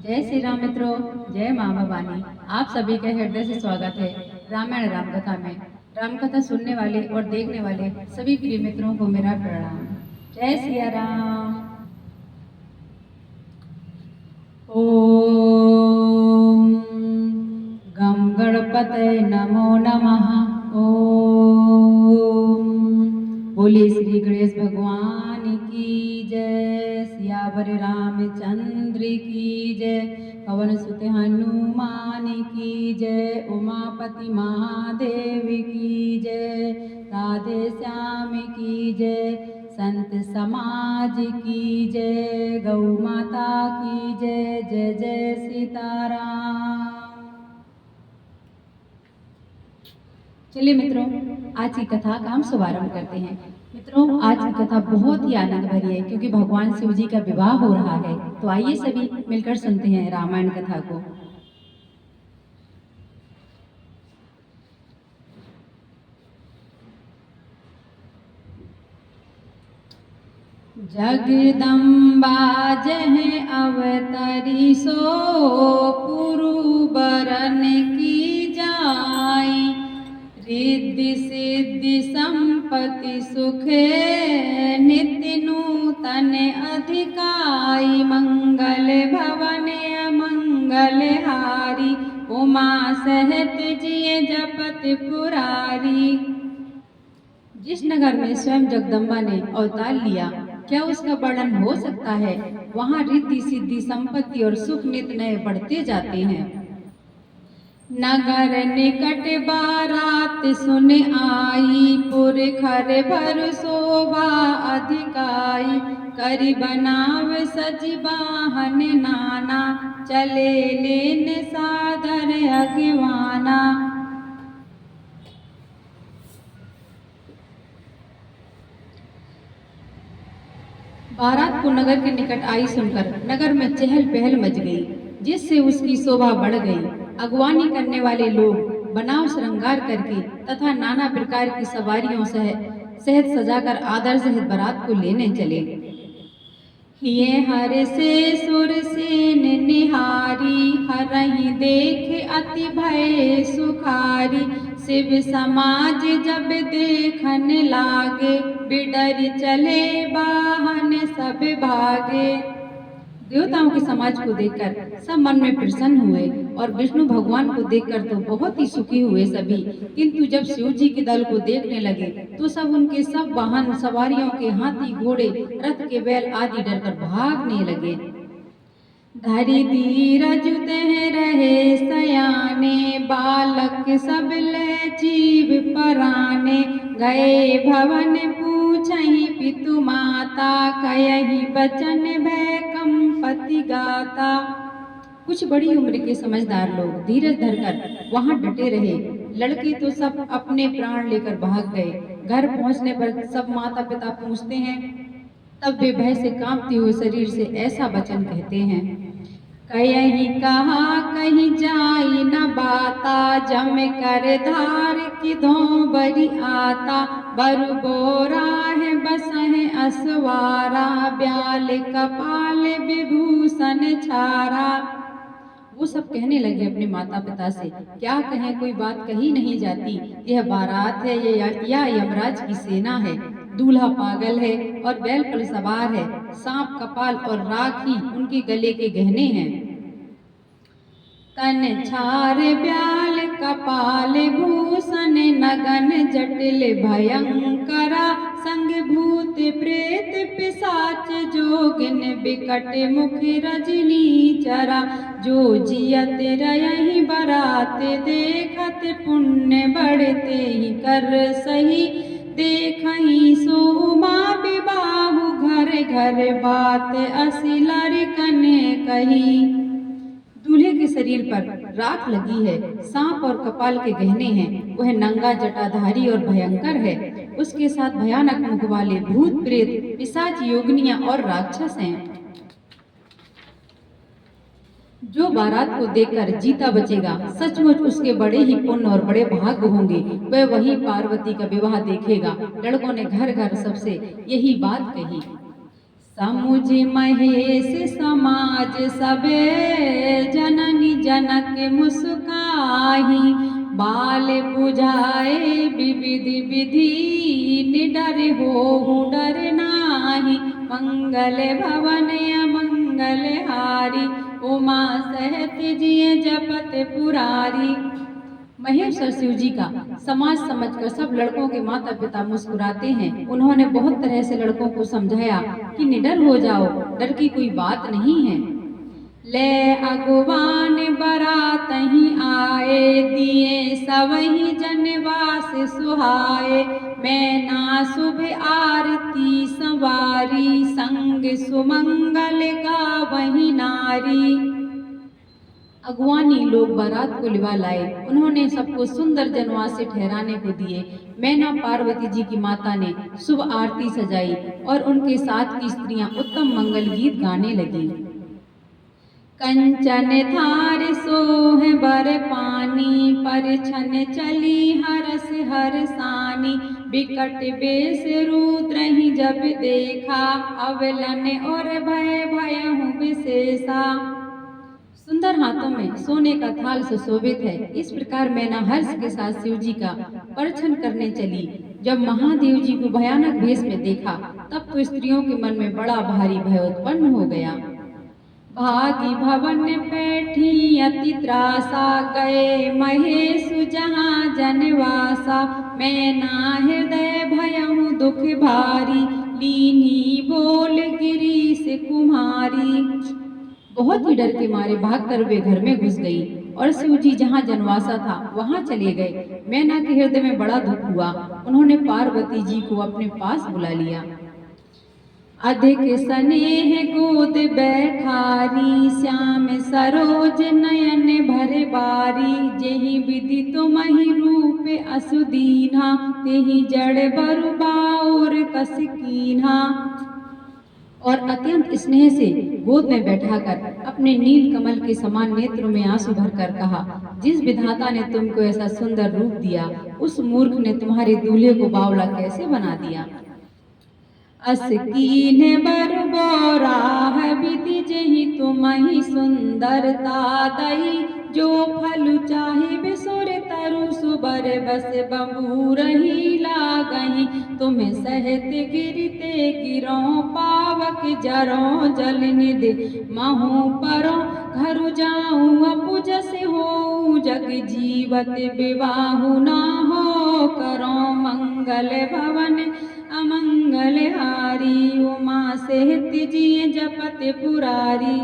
जय श्री राम मित्रों, जय माँ भवानी। आप सभी का हृदय से स्वागत है रामायण रामकथा में। रामकथा सुनने वाले और देखने वाले सभी प्रिय मित्रों को मेरा प्रणाम। जय सिया राम। ओम गम गणपतये नमो नमः। ओम बोलिए श्री गणेश भगवान की जय, सियावर रामचंद्र की जय, पवन सुत हनुमान की जय, उमापति महादेव की जय, राधे श्याम की जय, संत समाज की जय, गौ माता की जय। जय जय सीताराम। चलिए मित्रों, आज की कथा का हम शुभारंभ करते हैं। मित्रों, आज की कथा बहुत ही आनंद भरी है क्योंकि भगवान शिव जी का विवाह हो रहा है। तो आइए सभी मिलकर सुनते हैं रामायण कथा को। जगदम्बा जह अवतरी सो पुरु बरन की जाई, रिद्धि सिद्धि संपत्ति सुखे नित्य नूतन अधिकाई, मंगल भवन अमंगल हारी, उमा सहत जिय जपत पुरारी। जिस नगर में स्वयं जगदम्बा ने अवतार लिया, क्या उसका वर्णन हो सकता है। वहाँ रिद्धि सिद्धि संपत्ति और सुख नित नए बढ़ते जाते हैं। नगर निकट बारात सुन आई, पुर खर भर शोभा अधिकाई, करि बनाव सज वाहन नाना, चले लेन सादर अगवाना। बारात को नगर के निकट आई सुनकर नगर में चहल पहल मच गई, जिससे उसकी शोभा बढ़ गई। अगवानी करने वाले लोग बनाव श्रृंगार करके तथा नाना प्रकार की सवारियों सहित सजाकर आदर सहित बारात को लेने चले। ये हर से सुर सेन निहारी, हरहि देख अति भय सुखारी, शिव समाज जब देखन लागे, बिडर चले वाहन सब भागे। देवताओं के समाज को देखकर सब मन में प्रसन्न हुए और विष्णु भगवान को देखकर तो बहुत ही सुखी हुए सभी। किंतु जब शिव जी के दल को देखने लगे तो सब उनके सब वाहन सवारियों के हाथी घोड़े रथ के बैल आदि डरकर भागने लगे। धरि धीरज तह रहे सयाने, बालक सब ले जीव पराने, गए भवन पूछहि पितु माता, कयहि बचन भय कंपति गाता। कुछ बड़ी उम्र के समझदार लोग धीरज धरकर वहां डटे रहे। लड़के तो सब अपने प्राण लेकर भाग गए। घर पहुंचने पर सब माता पिता पूछते हैं, तब वे भय से कांपते हुए शरीर से ऐसा वचन कहते हैं। कयहि कहा कहीं जाई न बाता, जम कर धार किधो बरी आता, बरु बोरा है बसहे असवारा, ब्याल कपाल विभूषण छारा। वो सब कहने लगे अपने माता पिता से, क्या कहें, कोई बात कही नहीं जाती। यह बारात है या यमराज की सेना है। दूल्हा पागल है और बैल पर सवार है। सांप कपाल और राखी उनके गले के गहने हैं। तन छार ब्याल कपाल भूषण, नगन जटिल भयंकरा, संग भूत प्रेत पिशाच जोगिन, बिकट मुख रजनी चरा, जो जियत रही बरात देखत, पुण्य बढ़ते ही कर सही, देखहि सो उमा विबाहु, घर घर बात असी लड़कन कही। दूल्हे के शरीर पर राख लगी है, सांप और कपाल के गहने हैं। वह नंगा जटाधारी और भयंकर है। उसके साथ भयानक मुख वाले भूत प्रेत पिशाच योगिनियां और राक्षस हैं। जो बारात को देखकर जीता बचेगा, सचमुच उसके बड़े ही पुण्य और बड़े भाग्य होंगे। वह वही पार्वती का विवाह देखेगा। लड़कों ने घर घर सबसे यही बात कही। समुझ महेश समाज सबे, जननी जनक मुस्काही, बाल बुझाए विविध विधि, निडर होहु डर नाही, मंगल भवन अमंगल हारी, उमा सहत जिय जपत पुरारी। महेश और शिव जी का समाज समझकर सब लड़कों के माता पिता मुस्कुराते हैं। उन्होंने बहुत तरह से लड़कों को समझाया कि निडर हो जाओ, डर की कोई बात नहीं है। ले अगवान बारात ही आए, दिए सबही जनवास सुहाए, मैं ना शुभ आरती संवारी, संग सुमंगल गावही नारी। अगवानी लोग बारात को लिवा लाए। उन्होंने सबको सुंदर जनवास से ठहराने को दिए। मैना पार्वती जी की माता ने शुभ आरती सजाई और उनके साथ की स्त्रियां उत्तम मंगल गीत गाने लगी। कंचन थार सोह बर पानी, परिछन चली हरस हरसानी, बिकट बेस रुद्रहि जब देखा, अवलन और भय भयहु विशेषा। सुंदर हाथों में सोने का थाल सुशोभित है। इस प्रकार मैना हर्ष के साथ शिव जी का परिछन करने चली। जब महादेव जी को भयानक भेष में देखा, तब तो स्त्रियों के मन में बड़ा भारी भय उत्पन्न हो गया। भागी भवन बैठी अति त्रासा, गए महेश जहाँ जनवासा, मैना हृदय भयहु दुख भारी, लीनी बोल गिरी से कुम्हारी। बहुत ही डर के मारे भागकर वे घर में घुस गई और शिव जी जहाँ जनवासा था वहां चले गए। मैना के हृदय में बड़ा दुख हुआ। उन्होंने पार्वती जी को अपने पास बुला लिया। अधिक स्नेह गोद बैठारी, श्याम सरोज नयन भरे बारी, जेहि विधि तुम्हि रूप असुदीन्हा, तेहि जड़ बरु बाउर कस कीन्हा। और अत्यंत स्नेह से गोद में बैठाकर अपने नील कमल के समान नेत्रों में आंसू भरकर कहा, जिस विधाता ने तुमको ऐसा सुंदर रूप दिया, उस मूर्ख ने तुम्हारे दूल्हे को बावला कैसे बना दिया। अस कीन्ह बर बोराह विधि, जेहि तुम्हि सुंदरता दई, जो फल चाहे बिसुर तरु सुबर, बस बबूरहि लागहि, तुम्हें सहत गिरते गिरो, पावक जरो जल निधि महु परो, घर जाऊं अपुजस हो, जग जीवत विवाहु ना हो, करो मंगल भवन अमंगल हारी, उमा सेहत जिय जपत पुरारी।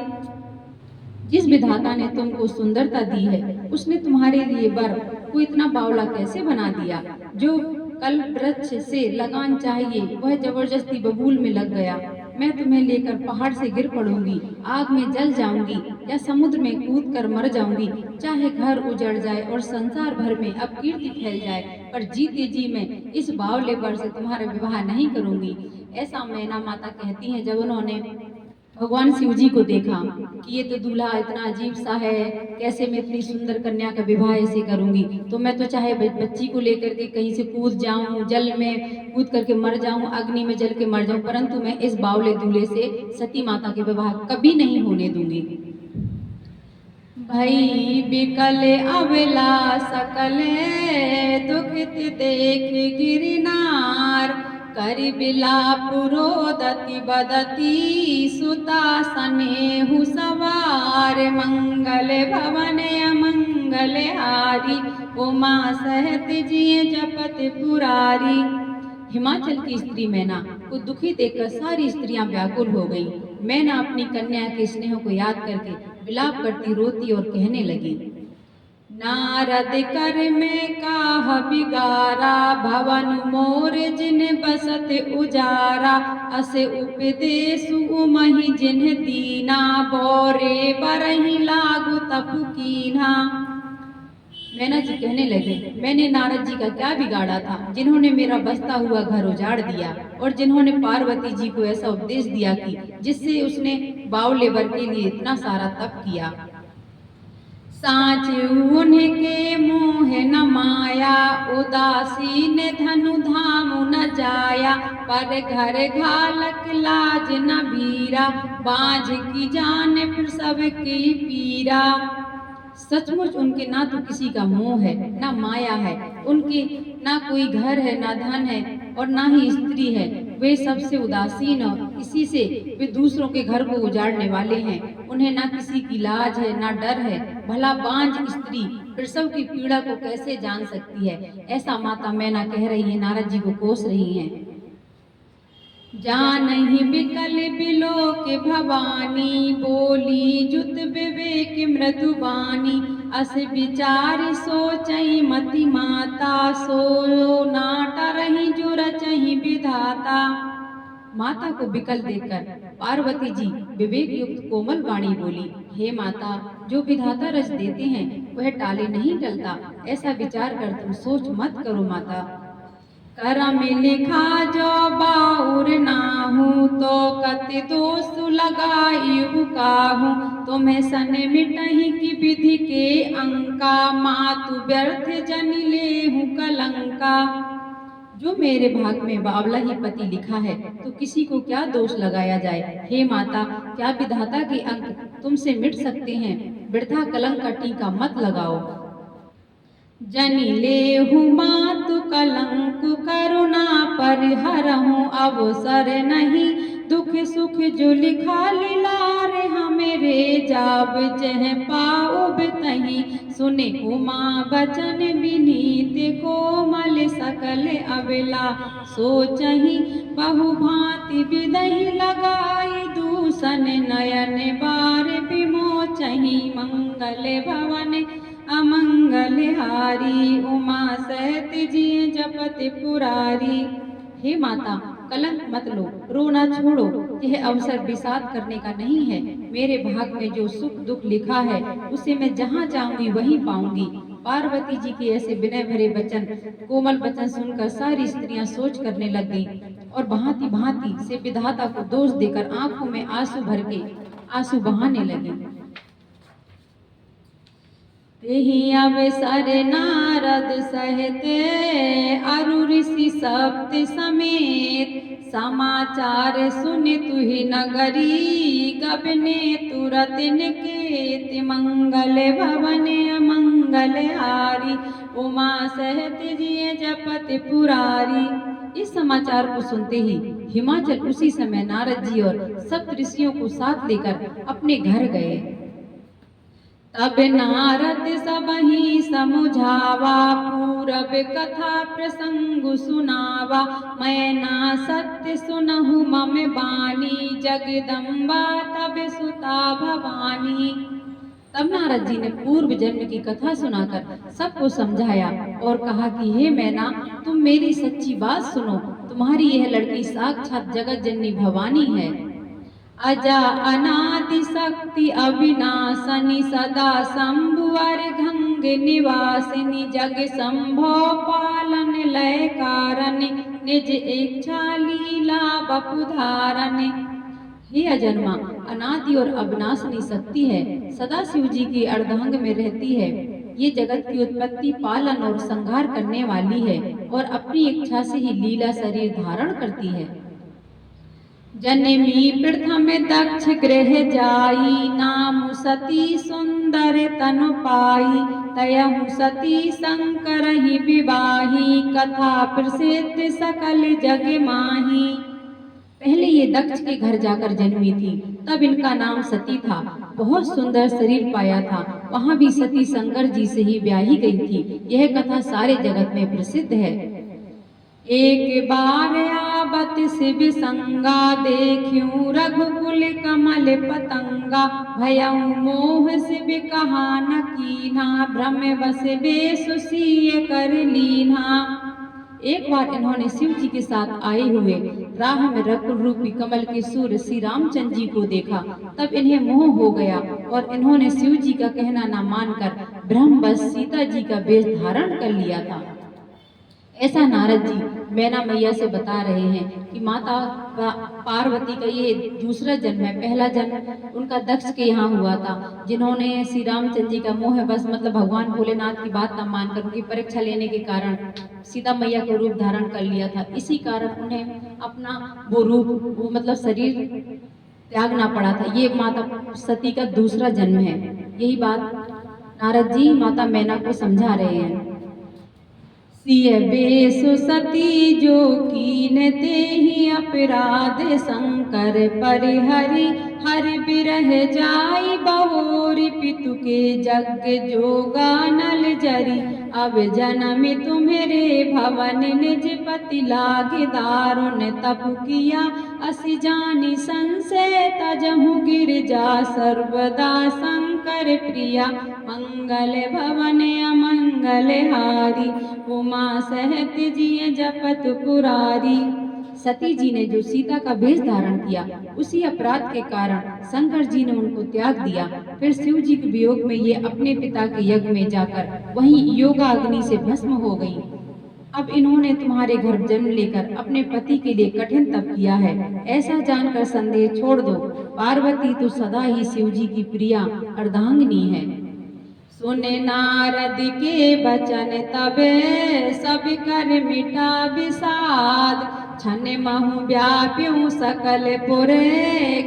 जिस विधाता ने तुमको सुंदरता दी है, उसने तुम्हारे लिए वर को इतना बावला कैसे बना दिया। जो कल वृक्ष से लगान चाहिए वह जबरदस्ती बबूल में लग गया। मैं तुम्हें लेकर पहाड़ से गिर पड़ूंगी, आग में जल जाऊंगी या समुद्र में कूद कर मर जाऊंगी, चाहे घर उजड़ जाए और संसार भर में अपकीर्ति फैल जाए, पर जीते जी मैं इस बावले वर से तुम्हारा विवाह नहीं करूंगी। ऐसा मैना माता कहती है। जब उन्होंने भगवान शिव जी को देखा कि ये तो दूल्हा इतना अजीब सा है, कैसे मैं इतनी सुंदर कन्या का विवाह ऐसे करूंगी, तो मैं तो चाहे बच्ची को लेकर के कहीं से कूद जाऊं, जल में कूद करके मर जाऊं, अग्नि में जल के मर जाऊं, परंतु मैं इस बावले दूल्हे से सती माता के विवाह कभी नहीं होने दूंगी। भई बिकल अवला सकल, दुखित देख गिरनार, करि बिलाप रोदति बदति, सुता सनेहु सवार, मंगल भवन अमंगल हारी, उमा सहत जिय जपत पुरारी। हिमाचल की स्त्री मैना को दुखी देखकर सारी स्त्रियां व्याकुल हो गईं। मैना अपनी कन्या के स्नेह को याद करके विलाप करती रोती और कहने लगी, नारद कर में काह बिगारा, भवन मोर जिन बसत उजारा, अस उपदेशु महि जिन दीना, बोरे बरहि लागु तपु कीन्हा। मैना जी कहने लगे, मैंने नारद जी का क्या बिगाड़ा था, जिन्होंने मेरा बसता हुआ घर उजाड़ दिया और जिन्होंने पार्वती जी को ऐसा उपदेश दिया कि जिससे उसने बावले वर के लिए इतना सारा तप किया। साँच उनके मोह न माया, उदासीन धनु धाम न जाया। पर घर घालक लाज न भीरा, बाँझ की जान फिर सबकी पीरा। सचमुच उनके ना तो किसी का मोह है ना माया है, उनके ना कोई घर है ना धन है और ना ही स्त्री है। वे सबसे उदासीन और इसी से वे दूसरों के घर को उजाड़ने वाले हैं। उन्हें ना किसी की लाज है ना डर है। भला बांझ स्त्री प्रसव की पीड़ा को कैसे जान सकती है? ऐसा माता मैना कह रही है, नारद जी को कोस रही हैं। जानहि बिकल बिलोक भवानी, बोली जुत विवेक मृदुबानी। अस विचार सोचहि मति माता, सोयो नाटा रही जो रचहि विधाता। माता को बिकल देखकर पार्वती जी विवेक युक्त कोमल वाणी बोली, हे माता, जो विधाता रच देते हैं वह टाले नहीं टलता। ऐसा विचार कर तुम सोच मत करो माता। करम लिखा जो बाउर नाहू, तो कति दोष लगाई काहू। तुम्हें सन मिटहि की विधि के अंका, मातु व्यर्थ जन लेहु कलंका। जो मेरे भाग में बावला ही पति लिखा है तो किसी को क्या दोष लगाया जाए। हे माता, क्या विधाता के अंक तुमसे मिट सकते हैं? वृथा कलंक का टीका मत लगाओ। जनि लेहु मातु कलंक, करुणा परिहरहु अवसर नहीं। दुख सुख जो लिखा लीलार हमेरे, जाब जह पाउब तहीं। सुने उमा बचन विनीत, कोमल सकल अबला। सोचहि बहु भांति विदहि लगाई, दूषण नयन बार विमोचहि। मंगल भवन अमंगल हारी, उमा सहत जिय जपत पुरारी। हे माता, कलंक मत लो, रोना छोड़ो। यह अवसर विषाद करने का नहीं है। मेरे भाग में जो सुख दुख लिखा है उसे मैं जहाँ जाऊंगी वहीं पाऊंगी। पार्वती जी के ऐसे विनय भरे वचन, कोमल वचन सुनकर सारी स्त्रियां सोच करने लग गईं और भांति भांति से विधाता को दोष देकर आंखों में आंसू भर के आंसू बहाने लगी। तेहि अवसर नारद सहित अरु ऋषि सप्त समेत, समाचार सुन तुहि नगरी। गबने तुरत निकेत, मंगल भवन अमंगल हारी। उमा सहित जिय जपत पुरारी। इस समाचार को सुनते ही हिमाचल उसी समय नारद जी और सप्त ऋषियों को साथ लेकर अपने घर गए। तब नारद सबहि समुझावा, पूरब कथा प्रसंग सुनावा। मैना सत्य सुनहु मम बानी, जगदम्बा तब सुता भवानी। तब नारद जी ने पूर्व जन्म की कथा सुनाकर सबको समझाया और कहा कि हे मैना, तुम मेरी सच्ची बात सुनो। तुम्हारी यह लड़की साक्षात जगत जननी भवानी है। अजा अनादि शक्ति अविनाशनि, सदा शंभुवर घंग निवासिनी। जग संभव पालन लय कारण, निज इच्छा लीला बपुधारन। हे अजन्मा, अनादि और अविनाशनी शक्ति है, सदा शिव जी की अर्धांग में रहती है। ये जगत की उत्पत्ति, पालन और संहार करने वाली है और अपनी इच्छा से ही लीला शरीर धारण करती है। जन्मी प्रथम दक्ष गृह जाई, नाम सती सुंदर तनु पाई। तयहु सती शंकर ही विवाही, कथा प्रसिद्ध सकल जग माही। पहले ये दक्ष के घर जाकर जन्मी थी, तब इनका नाम सती था। बहुत सुंदर शरीर पाया था। वहाँ भी सती शंकर जी से ही ब्याही गई थी। यह कथा सारे जगत में प्रसिद्ध है। एक बार आवत शिव संगा, देखियूं रघुकुल कमल पतंगा। भयउ मोह शिव कहा न कीन्हा, भ्रम बस बेसु सिय कर लीन्हा। एक बार इन्होंने शिव जी के साथ आए हुए राह में रकुल रूपी कमल के सूर्य श्री रामचंद्र जी को देखा। तब इन्हें मोह हो गया और इन्होंने शिव जी का कहना न मानकर भ्रम बस सीता जी का वेश धारण कर लिया था। ऐसा नारद जी मैना मैया से बता रहे हैं कि माता पार्वती का ये दूसरा जन्म है। पहला जन्म उनका दक्ष के यहाँ हुआ था, जिन्होंने श्री रामचंद्र जी का मोह बस मतलब भगवान भोलेनाथ की बात न मानकर उनकी परीक्षा लेने के कारण सीता मैया को रूप धारण कर लिया था। इसी कारण उन्हें अपना वो रूप वो मतलब शरीर त्यागना पड़ा था। ये माता सती का दूसरा जन्म है। यही बात नारद जी माता मैना को समझा रहे हैं। सिय बेसु सती जो कीन ते ही अपराध शंकर परिहरि हरि बिरह जाई बहोरी पितु के जग जोगा नल जरी अब जन्म तुम्हेरे भवन निज पति लागे दारुण तप किया असि जानी संशय तजहु गिरजा सर्वदा शंकर प्रिया मंगल भवन अमंगल हारी उमा सहत जिय जपत पुरारी। सती जी ने जो सीता का भेष धारण किया, उसी अपराध के कारण शंकर जी ने उनको त्याग दिया। फिर शिव जी के वियोग में ये अपने पिता के यज्ञ में जाकर वहीं योगाग्नि से भस्म हो गई। अब इन्होंने तुम्हारे घर जन्म लेकर अपने पति के लिए कठिन तप किया है, ऐसा जानकर संदेह छोड़ दो। पार्वती तो सदा ही शिव जी की प्रिया अर्धांगिनी है। सुने नारद के बचन तबे सब कर मिटा विषाद छन महु व्याप्यु सकल पुरे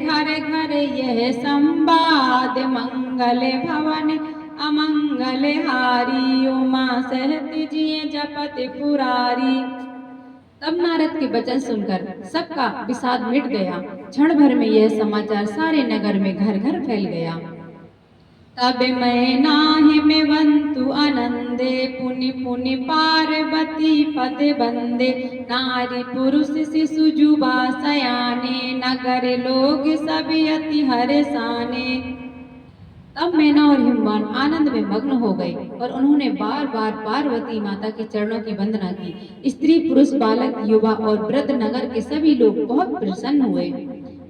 घर घर यह संवाद मंगल भवन अमंगल हारी उमा सहत जिय जपत पुरारी। तब नारद के वचन सुनकर सबका विषाद मिट गया। क्षण भर में यह समाचार सारे नगर में घर घर फैल गया। तब मैं नाहि में वंतु आनंदे पुनि पुनि पार्वती पद बंदे नारी पुरुष शिशु जुबा सयाने नगर लोग सब अति हर्षाने। तब मैना और हिमवान आनंद में मग्न हो गए और उन्होंने बार बार पार्वती माता के चरणों की वंदना की। स्त्री पुरुष बालक युवा और वृद्ध नगर के सभी लोग बहुत प्रसन्न हुए।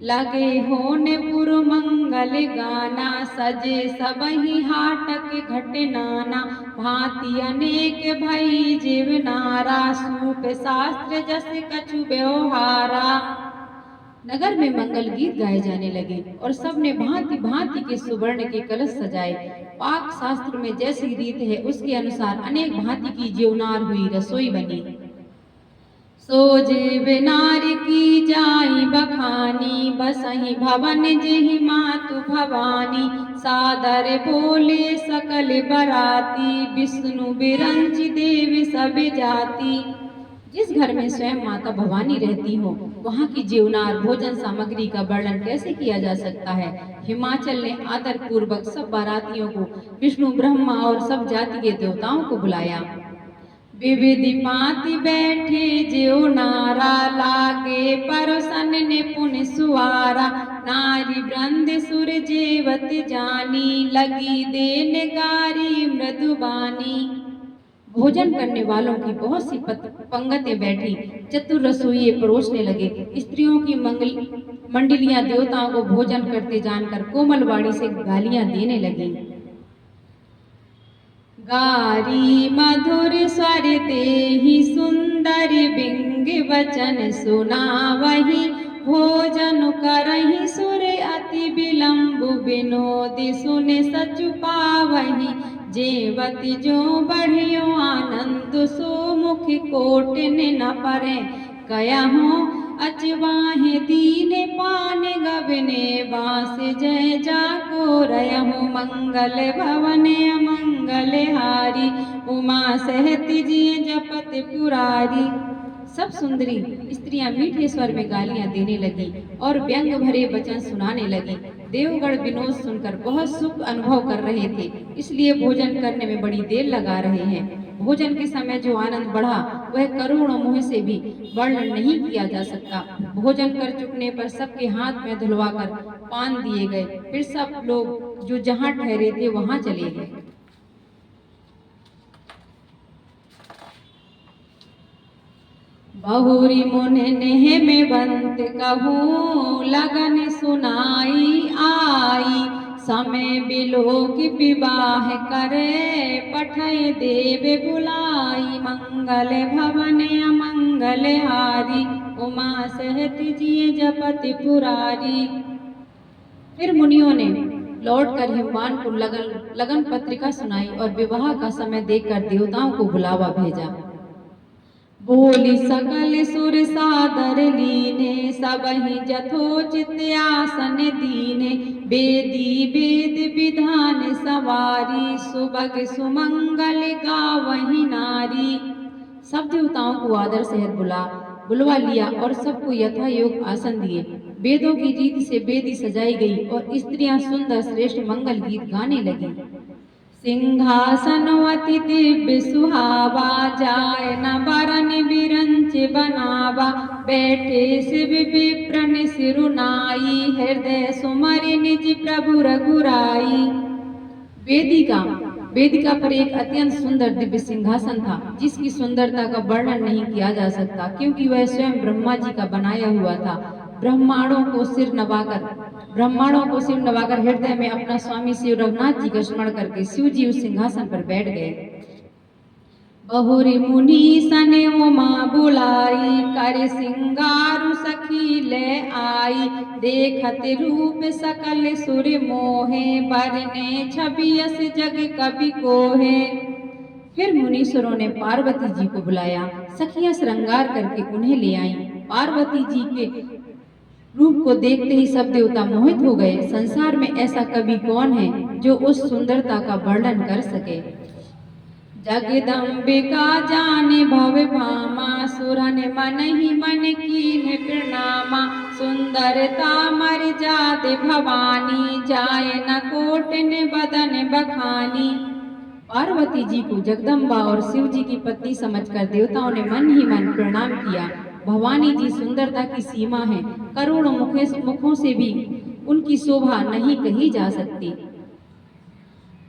लगे होने पुरु मंगल गाना सजे सबहि हाटक घट नाना भांति अनेक भई जीव नारा सूप शास्त्र जस कछु व्यवहारा। नगर में मंगल गीत गाए जाने लगे और सबने भांति भांति के सुवर्ण के कलश सजाए। पाक शास्त्र में जैसी रीत है उसके अनुसार अनेक भांति की जीवनार हुई रसोई बनी। सोजे नारी की जाई बखानी बसही भवन जेहि मातु भवानी सादर बोले सकल बराती विष्णु बिरंची देवी सब जाति। जिस घर में स्वयं माता भवानी रहती हो वहाँ की जीवनार भोजन सामग्री का वर्णन कैसे किया जा सकता है। हिमाचल ने आदर पूर्वक सब बारातियों को विष्णु ब्रह्मा और सब जाति के देवताओं को बुलाया। विविधि पाति बैठे ज्यो नारा लागे परोसन ने पुन सुवारा नारी वृंद सुर जेवत जानी लगी देन गारी मृदुबानी। भोजन करने वालों की बहुत सी पंगतें बैठी चतुर रसोई परोसने लगे। स्त्रियों की मंडलियां देवताओं को भोजन करते जानकर कोमल वाणी से गालियां देने लगी। गारी मधुर स्वर देहि सुंदर बिंग वचन सुनावहि भोजन करहि सुर अति विलंब विनोद सुन सचु पावहि जेवति जो बढ़ियो आनंद सो मुख कोटिन न परे कयहु अचवाहे दीन पान गबने बास जय जाको रयहु मंगल भवन अमंगल हारी उमा सहति जिय जपत पुरारी। सब सुंदरी स्त्रियां मीठे स्वर में गालियां देने लगी और व्यंग भरे वचन सुनाने लगी। देवगण विनोद सुनकर बहुत सुख अनुभव कर रहे थे, इसलिए भोजन करने में बड़ी देर लगा रहे हैं। भोजन के समय जो आनंद बढ़ा वह करोड़ों मुँह से भी वर्णन नहीं किया जा सकता। भोजन कर चुकने पर सबके हाथ में धुलवाकर पान दिए गए। फिर सब लोग जो जहाँ ठहरे थे वहां चले गए। बहुरी मुन नेह में बंत कहूँ लगन सुनाई आई समय बिलोक विवाह करे, पठय देव बुलाई, मंगल भवन अमंगल हारी, उमा सहत जिय जपत पुरारी। फिर मुनियों ने लौटकर हिमवान को लगन पत्रिका सुनाई और विवाह का समय देखकर देवताओं को बुलावा भेजा। बोली सकल सुर सादर लीने, सबहि जथोचित आसन दीने, वेदी वेद विधान सवारी, सुबग सुमंगल गावहि नारी। सब देवताओं को आदर सहित बुलवा लिया और सबको यथा योग आसन दिए। वेदों की रीत से वेदी सजाई गई और स्त्रियां सुंदर श्रेष्ठ मंगल गीत गाने लगी। सिंहासन अति दिव्य सुहावा, जाय न बरन बिरंच बनावा, बैठे शिव विप्रन सिरुनाई, हृदय सुमरि निज प्रभु रघुराई। वेदिका पर एक अत्यंत सुंदर दिव्य सिंहासन था, जिसकी सुंदरता का वर्णन नहीं किया जा सकता, क्योंकि वह स्वयं ब्रह्मा जी का बनाया हुआ था। ब्रह्मांडों को सिर नवाकर हृदय में अपना स्वामी शिव रघुनाथ जी का स्मरण करके शिव जी उस सिंहासन पर बैठ गए। बहुरी मुनि सने उमा बुलाई, कर सिंगारु सखी ले आई, देखत रूप सकल सुर मोहे, बरने छवि यस जग कवि कोहे। फिर मुनीश्वरों ने पार्वती जी को बुलाया, सखियां श्रृंगार करके उन्हें ले आईं। पार्वती जी के रूप को देखते ही सब देवता मोहित हो गए। संसार में ऐसा कवि कौन है जो उस सुंदरता का वर्णन कर सके। जगदम्बिका जाने भव भामा, सुरन मन ही मन कीन्ह प्रणामा, सुंदरता मर जात भवानी, जाय न कोटन बदन बखानी। पार्वती जी को जगदम्बा और शिव जी की पत्नी समझकर देवताओं ने मन ही मन प्रणाम किया। भवानी जी सुंदरता की सीमा है, करोड़ों मुखों से भी उनकी शोभा नहीं कही जा सकती।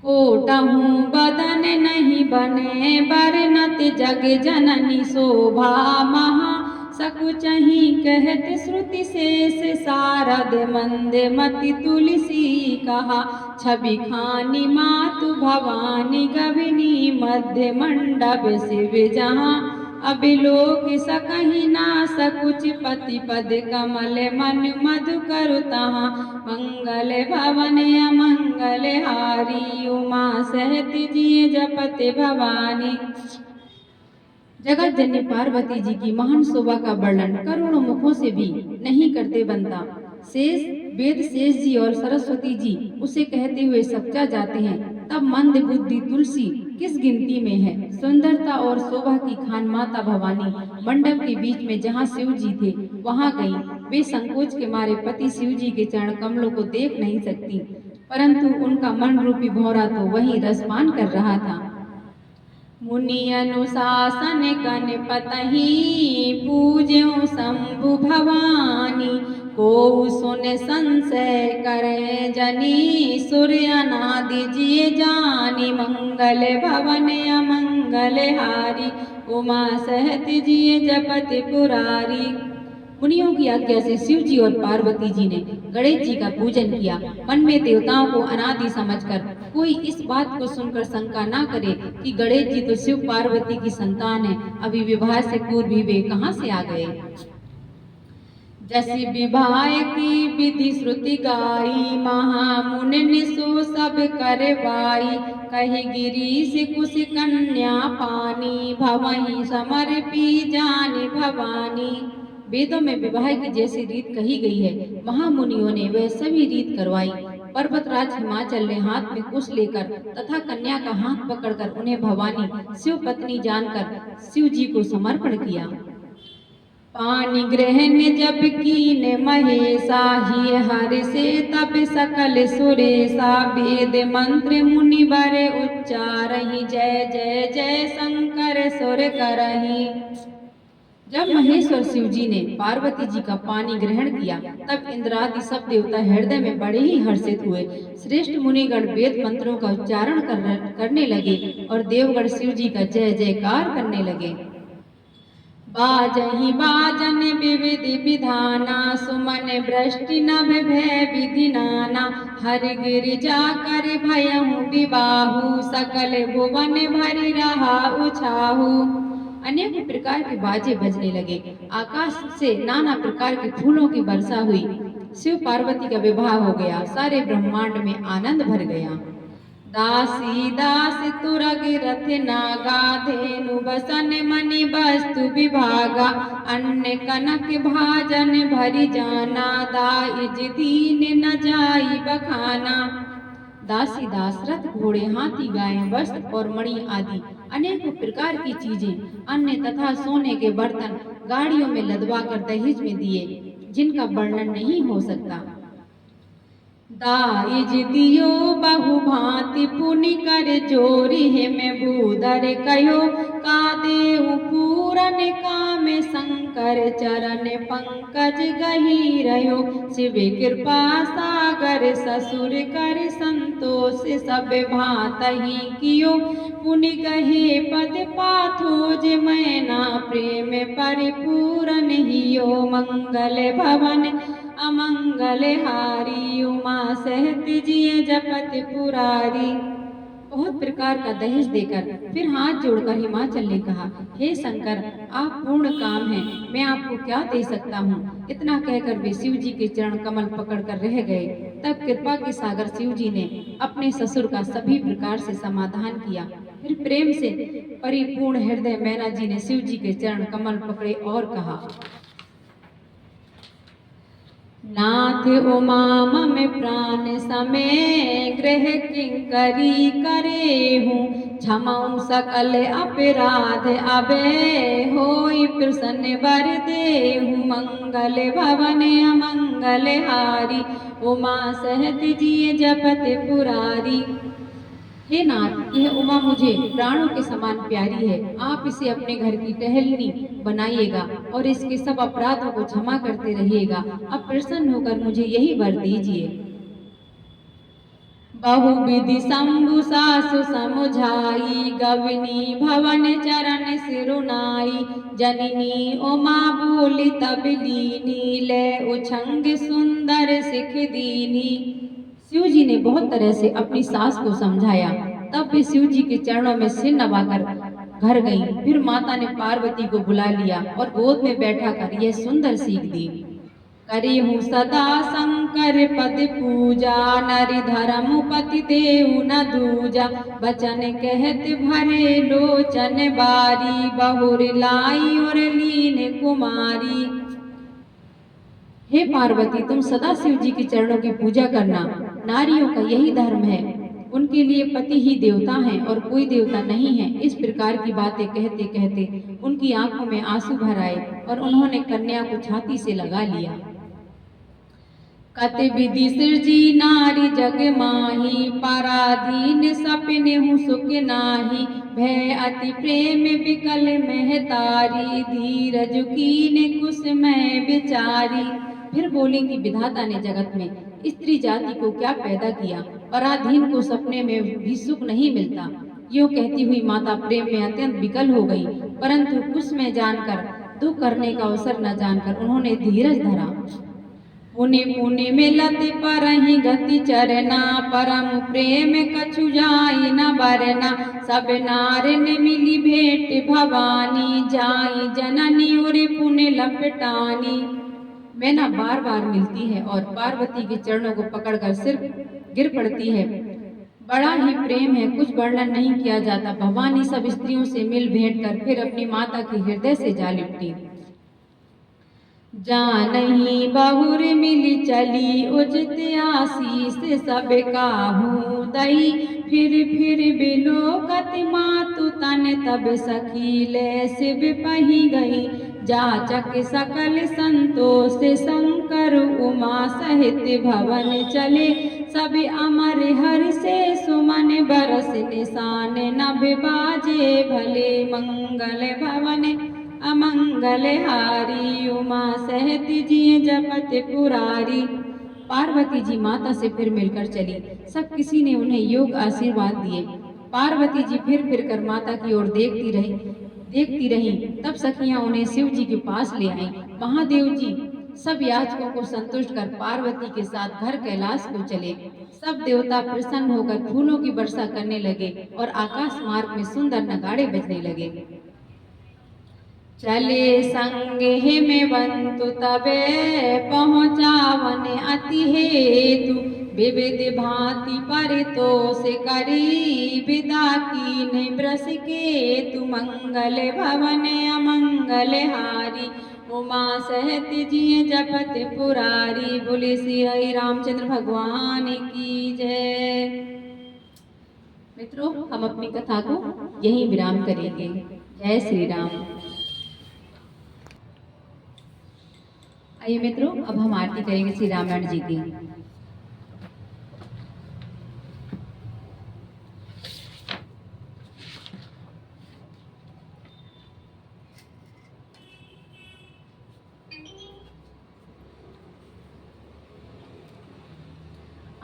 कोटहु बदन नहीं बने, बरनत जग जननी शोभा महा, सकुचहि कहत श्रुति शेष सारद, मंद मति तुलसी कहा, छवि खानी मातु भवानी, गविनी मध्य मंडप शिव जहाँ, अबिलोक सकहि ना सकुच, पति पद कमल मन मधु करु तहाँ, मंगल भवन अमंगल हारी, उमा सहत जिय जपत भवानी। जगत जननी पार्वती जी की महान शोभा का वर्णन करोड़ों मुखों से भी नहीं करते बनता। वेद शेष जी और सरस्वती जी उसे कहते हुए सच्चा जाते हैं, तब मंद बुद्धि तुलसी किस गिनती में है। सुंदरता और शोभा की खान माता भवानी मंडप के बीच में जहाँ शिव जी थे वहाँ गई। वे संकोच के मारे पति शिव जी के चरण कमलों को देख नहीं सकती, परंतु उनका मन रूपी भौरा तो वहीं रसपान कर रहा था। मुनि अनुशासन गणपतहि, पूज्यों शंभु भवानी, को सुन संशय करे जनी, सूर्य अनादि जिय जानी, मंगल भवन अमंगल हारी, उमा सहत जिय जपत पुरारी। मुनियों की आज्ञा से शिव जी और पार्वती जी ने गणेश जी का पूजन किया। मन में देवताओं को अनादि समझकर कोई इस बात को सुनकर शंका ना करे कि गणेश जी तो शिव पार्वती की संतान है, अभी विवाह से पूर्व भी वे कहाँ से आ गए। जसी विवाह की विधि श्रुति गाई, महामुनि सो सब करवाई, कहि गिरीश कुश कन्या पानी, भवहि समर्पी जानि भवानी। वेदों में विवाह की जैसी रीत कही गई है, महामुनियों ने वह सभी रीत करवाई। पर्वतराज हिमाचल ने हाथ में कुश लेकर तथा कन्या का हाथ पकड़कर उन्हें भवानी शिव पत्नी जानकर शिव जी को समर्पण किया। पानी ग्रहण जब कीने महेशा, ही हर से तब सकल सुरेशा, वेद मंत्र मुनि बरे उच्चारहि, जय जय जय शंकर सुर करहि। जब महेश्वर शिव जी ने पार्वती जी का पानी ग्रहण किया, तब इंद्रादि सब देवता हृदय में बड़े ही हर्षित हुए। श्रेष्ठ मुनिगण वेद मंत्रों का उच्चारण करने लगे और देवगण शिव जी का जय जयकार करने लगे। बाजहि बाजन विविधि विधाना सुमन वृष्टि नभ भय विधि नाना हर गिरिजा कर भयहु विबाहु सकल भुवन भरि रहा उछाहु। अनेक प्रकार के बाजे बजने लगे, आकाश से नाना प्रकार के फूलों की वर्षा हुई, शिव पार्वती का विवाह हो गया, सारे ब्रह्मांड में आनंद भर गया। दासी दास तुरग रथ नागा धेनु बसन मणि वस्तु विभागा अन्य कनक भाजन भरि जाना दाइज दीन न जाई बखाना। दासी दास रथ घोड़े हाथी गाय वस्त्र और मणि आदि अनेक प्रकार की चीजें अन्य तथा सोने के बर्तन गाड़ियों में लदवा कर दहेज में दिए, जिनका वर्णन नहीं हो सकता। दाइज दियो बहु भांति पुनि कर जोरी है में बूदर कहो का देहु पूरन काम शंकर चरण पंकज गही रहो शिव कृपा सागर ससुर कर संतोष सब भांतहि कियो पुनि गहे पद पाथोज मैना प्रेम परिपूरन हियो मंगल भवन अमंगल हारी उमा सहत जिय जपत पुरारी। बहुत प्रकार का दहेज देकर फिर हाथ जोड़कर हिमाचल ने कहा, हे शंकर, आप पूर्ण काम हैं, मैं आपको क्या दे सकता हूँ। इतना कहकर वे शिव जी के चरण कमल पकड़कर रह गए। तब कृपा के सागर शिव जी ने अपने ससुर का सभी प्रकार से समाधान किया। फिर प्रेम से परिपूर्ण हृदय मैना जी ने शिव जी के चरण कमल पकड़े और कहा, नाथ उमा मम प्राण समय ग्रह किंकरी करे हूँ क्षमाऊं सकल अपराध अबे होई प्रसन्न वर देहु मंगल भवन अमंगल हारी उमा सहत जिय जपत पुरारी। हे नाथ, यह उमा मुझे प्राणों के समान प्यारी है, आप इसे अपने घर की टहलनी बनाइएगा और इसके सब अपराधों को क्षमा करते रहिएगा। अब प्रसन्न होकर मुझे यही वर दीजिए। बहुविधि शंभु सासु समुझाई गवनी भवन चरण सिरुनाई जननी उमा बोली तब लीनी ले उछंग सुंदर सिख दीनी। शिव जी ने बहुत तरह से अपनी सास को समझाया, तब वे शिव जी के चरणों में सिर नवाकर घर गईं। फिर माता ने पार्वती को बुला लिया और गोद में बैठा कर यह सुंदर सीख दी, करे हूँ सदा शंकर पद पूजा नरि धर्म पति देहु न दूजा बचन कहत भरे लोचन बारी बहुर लाई और लीन कुमारी। हे पार्वती, तुम सदा शिव जी के चरणों की पूजा करना, नारियों का यही धर्म है, उनके लिए पति ही देवता हैं और कोई देवता नहीं है। इस प्रकार की बातें कहते कहते उनकी आंखों में आंसू भर आए और उन्होंने कन्या को छाती से लगा लिया। कत विधि सृजी नारी जग माही पराधीन सपने हूँ सुख नाही भय अति प्रेम विकल महतारी धीरज कीन कुसमय बिचारी। फिर बोली कि विधाता ने जगत में स्त्री जाति को क्या पैदा किया, पराधीन को सपने में भी सुख नहीं मिलता। यूं कहती हुई माता प्रेम में अत्यंत विकल हो गई, परंतु कुसमय जानकर दुख करने का अवसर न जानकर उन्होंने धीरज धरा। पुनि पुनि मिलत परहि गति चरना परम प्रेम कछु जाई न बरना सब नारिन मिली भेंट भवानी जाई जननी उर पुनि लपटानी। मैना बार बार मिलती है और पार्वती के चरणों को पकड़कर सिर गिर पड़ती है। बड़ा ही प्रेम है, कुछ वर्णन नहीं किया जाता। भवानी सब स्त्रियों से मिल भेंट कर फिर अपनी माता के हृदय से जा लिपटी। जानही बहुर मिली चली उचित आशीष सब काहू दई फिर बिलोकत मातु तन तब सखी ले शिव पही गई जाचक सकल संतोष शंकर उमा सहित भवन चले सब अमर हर से सुमन बरस निशान नभ बाजे भले मंगल भवन अमंगल हारी उमा सहत जिय जपत पुरारी। पार्वती जी माता से फिर मिलकर चली, सब किसी ने उन्हें योग आशीर्वाद दिए। पार्वती जी फिर कर माता की ओर देखती रही तब सखियां उन्हें शिव जी के पास ले आईं। महादेव जी सब याचकों को संतुष्ट कर पार्वती के साथ घर कैलाश को चले। सब देवता प्रसन्न होकर फूलों की वर्षा करने लगे और आकाश मार्ग में सुंदर नगाड़े बजने लगे। चले संगे में बंतु तबे पहुँचावन अति हेतु विविध भांति परितोष करी विदा कीन्हे ब्रस केतु मंगल भवन अमंगल हारी उमा सहत जिय जपत पुरारी। बोले श्री हरि रामचंद्र भगवान की जय। मित्रों, हम अपनी कथा को यहीं विराम करेंगे। जय श्री राम। आइए मित्रों, अब हम आरती करेंगे श्री रामायण जी की।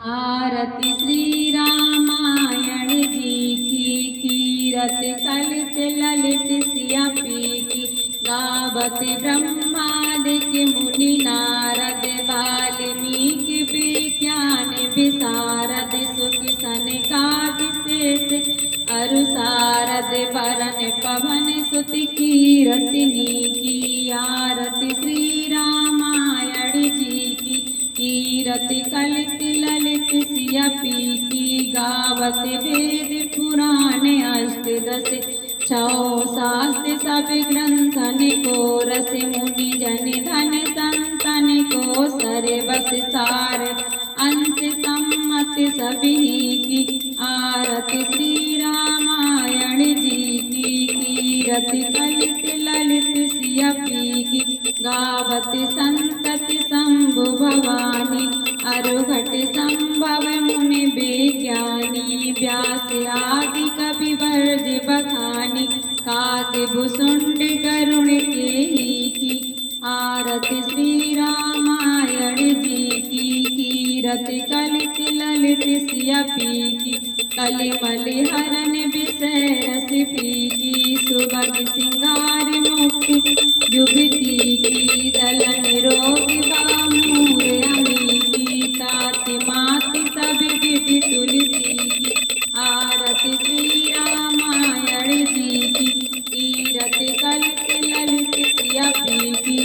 आरती श्री रामायण जी की कीरत कलित ललित सिया पीकी गावत ब्रह्मादिक मुनि नारद वाल्मीकि विज्ञान विशारद सुख सनकादि शेष अरु सारद वरन पवन सुत कीरतिनी की। आरती श्री रामायण जी की कीरत कलित ललित सिया पीकी गावत वेद पुराण अष्टदश छौ शास्त्र सब ग्रंथन को रस मुनि जन धन संतन को सरे बस सार अंत सम्मत सभी की। आरती श्री रामायण जी की कीरत कलित ललित सिया पीकी गावत संतति शंभु भवानी अरुघट संभव मुनि विज्ञानी व्यास आदि कवि वर्ज बखानी कातिभ सुंड करुण के ही की। आरती श्री रामायण जी की कीरत कलित ललित सिया पीकी कलिमल हरण विषय रस पीकी सुभग सिंगार मुक्ति युवती की दलन रोग बामूर अमी की तात मात सब विधि तुलसी की। आरती श्री रामायण जी की कीरत कलित ललित सिया पीकी।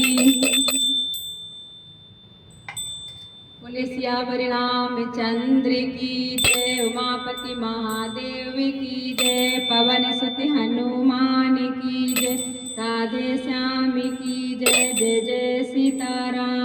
बोले सियावर रामचंद्र की जय। उमापति महादेव की जय। पवन सुत हनुमान की जय। राधे श्याम की जय। जय जय सीताराम।